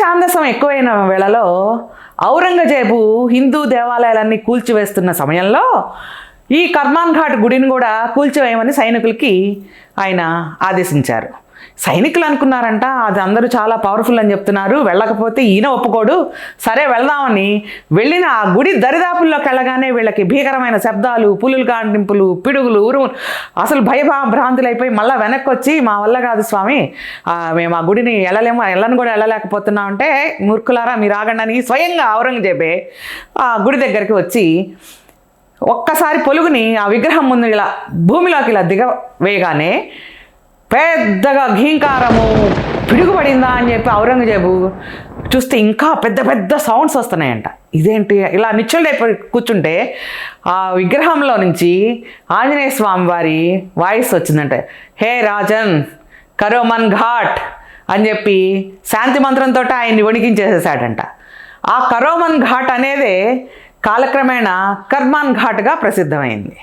ఛాందసం ఎక్కువైన వేళలో ఔరంగజేబు హిందూ దేవాలయాలన్నీ కూల్చివేస్తున్న సమయంలో ఈ కర్మాన్ ఘాట్ గుడిని కూడా కూల్చివేయమని సైనికులకి ఆయన ఆదేశించారు. సైనికులు అనుకున్నారంట అది అందరూ చాలా పవర్ఫుల్ అని చెప్తున్నారు, వెళ్ళకపోతే ఈయన ఒప్పుకోడు, సరే వెళ్దామని వెళ్ళిన ఆ గుడి దరిదాపుల్లోకి వెళ్ళగానే వీళ్ళకి భీకరమైన శబ్దాలు, పులులు కాంటింపులు, పిడుగులు, ఉరుములు, అసలు భయభ్రాంతులైపోయి మళ్ళీ వెనక్కి వచ్చి మా వల్ల కాదు స్వామి, మేము ఆ గుడిని వెళ్ళను కూడా వెళ్ళలేకపోతున్నాం అంటే, మూర్ఖులారా మీరు ఆగండి అని స్వయంగా ఔరంగజేబే ఆ గుడి దగ్గరికి వచ్చి ఒక్కసారి పొలుగుని ఆ విగ్రహం ముందు ఇలా భూమిలోకి ఇలా వేయగానే పెద్దగా ఘీంకారము పిడుగుపడిందా అని చెప్పి ఔరంగజేబు చూస్తే ఇంకా పెద్ద పెద్ద సౌండ్స్ వస్తున్నాయంట. ఇదేంటి ఇలా నిశ్చలుడైపోయి కూర్చుంటే ఆ విగ్రహంలో నుంచి ఆంజనేయ స్వామి వారి వాయిస్ వచ్చిందంటే, హే రాజన్ కరోమన్ ఘాట్ అని చెప్పి శాంతి మంత్రంతో ఆయన్ని వణికించేసేసాడంట. ఆ కరోమన్ ఘాట్ అనేదే కాలక్రమేణా కర్మాన్ ఘాట్గా ప్రసిద్ధమైంది.